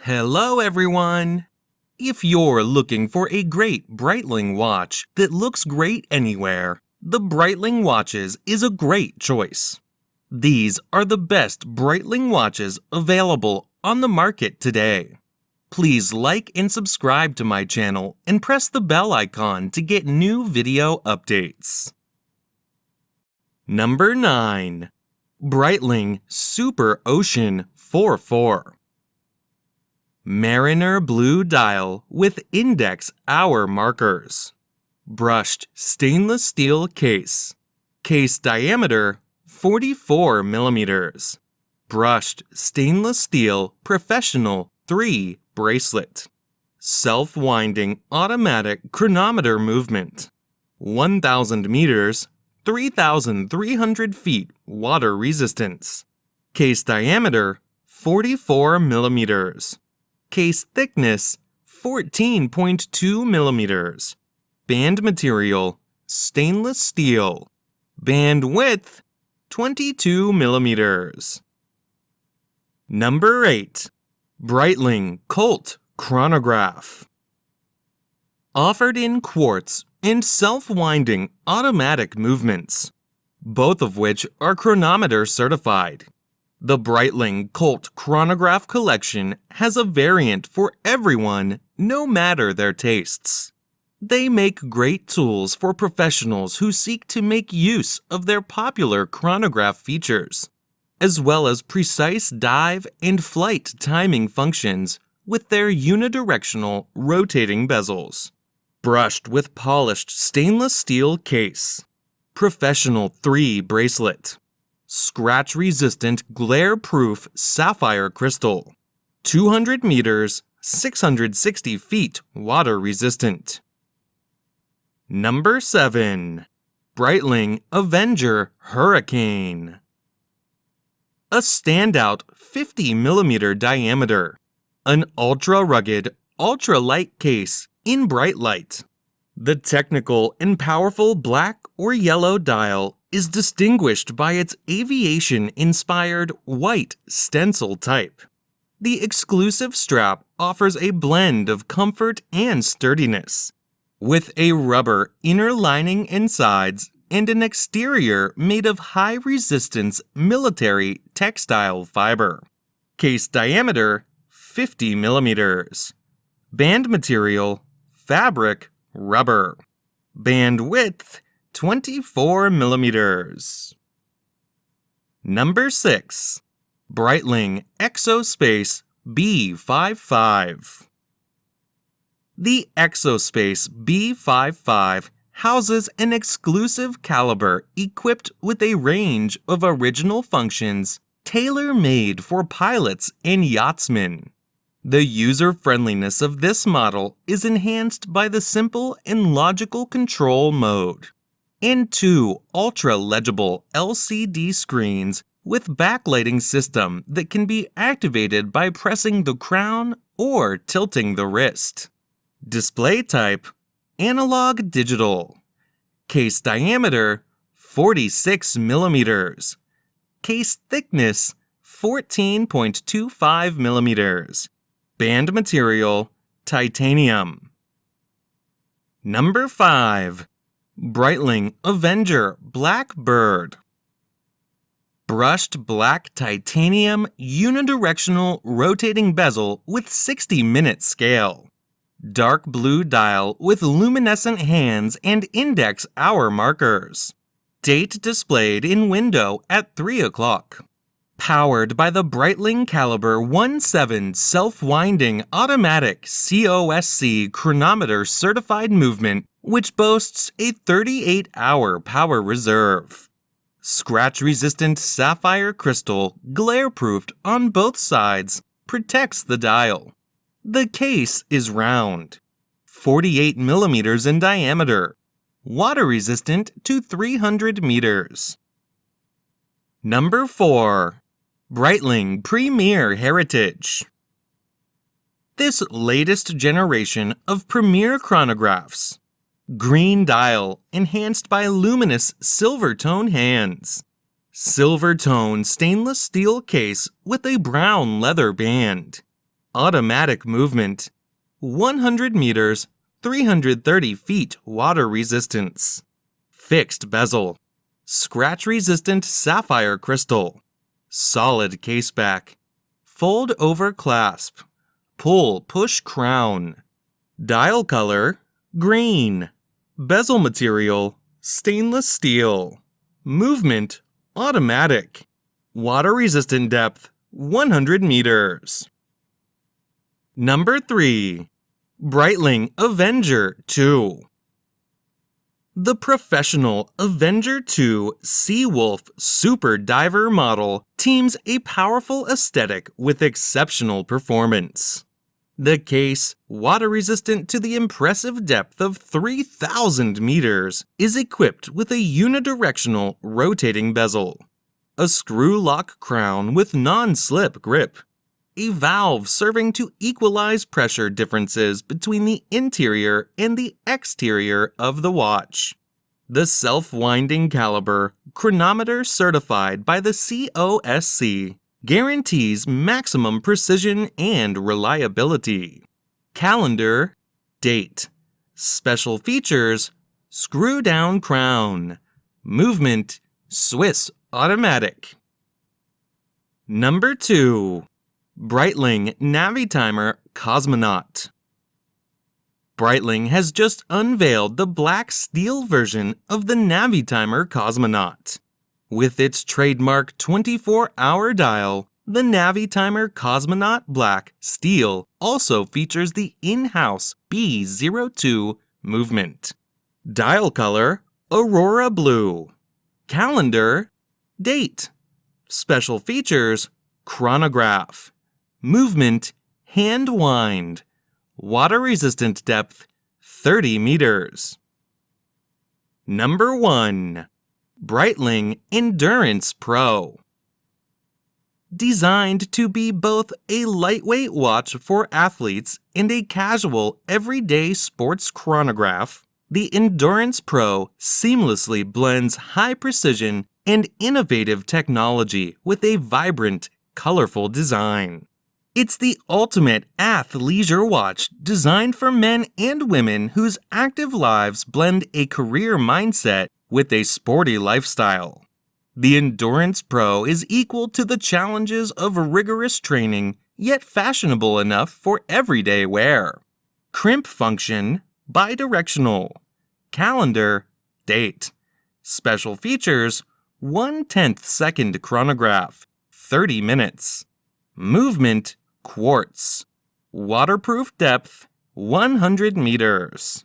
Hello everyone! If you're looking for a great Breitling watch that looks great anywhere, the Breitling watches is a great choice. These are the best Breitling watches available on the market today. Please like and subscribe to my channel and press the bell icon to get new video updates. Number 9. Breitling Superocean 44. Mariner blue dial with index hour markers. Brushed stainless steel case. Case diameter 44 millimeters. Brushed stainless steel professional 3 bracelet. Self-winding automatic chronometer movement. 1,000 meters, 3,300 feet water resistance. Case diameter 44 millimeters. Case thickness 14.2 millimeters. Band material stainless steel. Band width 22 millimeters. Number 8. Breitling Colt Chronograph. Offered in quartz and self-winding automatic movements, both of which are chronometer certified. The Breitling Colt Chronograph collection has a variant for everyone, no matter their tastes. They make great tools for professionals who seek to make use of their popular chronograph features, as well as precise dive and flight timing functions with their unidirectional rotating bezels. Brushed with polished stainless steel case. Professional 3 bracelet. Scratch-resistant glare-proof sapphire crystal. 200 meters, 660 feet water resistant. Number 7. Breitling Avenger Hurricane. A standout 50 millimeter diameter. An ultra-rugged, ultra-light case in bright light. The technical and powerful black or yellow dial is distinguished by its aviation-inspired white stencil type. The exclusive strap offers a blend of comfort and sturdiness, with a rubber inner lining and sides and an exterior made of high-resistance military textile fiber. Case diameter 50 millimeters. Band material fabric rubber. Band width 24 millimeters. Number 6. Breitling Exospace B55. The Exospace B55 houses an exclusive caliber equipped with a range of original functions tailor-made for pilots and yachtsmen. The user-friendliness of this model is enhanced by the simple and logical control mode, and 2 ultra-legible LCD screens with backlighting system that can be activated by pressing the crown or tilting the wrist. Display type analog digital. Case diameter 46 millimeters. Case thickness 14.25 millimeters. Band material titanium. Number 5. Breitling Avenger BlackBird. Brushed black titanium unidirectional rotating bezel with 60-minute scale. Dark blue dial with luminescent hands and index hour markers. Date displayed in window at 3 o'clock. Powered by the Breitling Caliber 17 self-winding automatic COSC chronometer certified movement, which boasts a 38-hour power reserve. Scratch-resistant sapphire crystal, glare-proofed on both sides, protects the dial. The case is round, 48 millimeters in diameter, water-resistant to 300 meters. Number 4. Breitling Premier Heritage. This latest generation of premier chronographs. Green dial enhanced by luminous silver tone hands. Silver tone stainless steel case with a brown leather band. automatic movement, 100 meters, 330 feet water resistance, fixed bezel, scratch-resistant sapphire crystal, solid caseback, fold-over clasp, pull-push crown, dial color, green, bezel material, stainless steel, movement, automatic, water-resistant depth, 100 meters. Number 3. Breitling Avenger 2. The professional Avenger 2 Seawolf Super Diver model teams a powerful aesthetic with exceptional performance. The case, water-resistant to the impressive depth of 3,000 meters, is equipped with a unidirectional rotating bezel, a screw-lock crown with non-slip grip, a valve serving to equalize pressure differences between the interior and the exterior of the watch. The self-winding caliber, chronometer certified by the COSC, guarantees maximum precision and reliability. Calendar, date. Special features, screw-down crown. Movement, Swiss automatic. Number 2. Breitling Navitimer Cosmonaut. Breitling has just unveiled the black steel version of the Navitimer Cosmonaut. With its trademark 24-hour dial, the Navitimer Cosmonaut Black Steel also features the in-house B02 movement. Dial color, Aurora Blue. Calendar, date. Special features, Chronograph. Movement, hand wind. Water-resistant depth, 30 meters. Number 1. Breitling Endurance Pro. Designed to be both a lightweight watch for athletes and a casual, everyday sports chronograph, the Endurance Pro seamlessly blends high precision and innovative technology with a vibrant, colorful design. It's the ultimate athleisure watch designed for men and women whose active lives blend a career mindset with a sporty lifestyle. The Endurance Pro is equal to the challenges of rigorous training, yet fashionable enough for everyday wear. Crimp function, bidirectional. Calendar, date. Special features, 1/10 second chronograph, 30 minutes. Movement, quartz. Waterproof depth, 100 meters.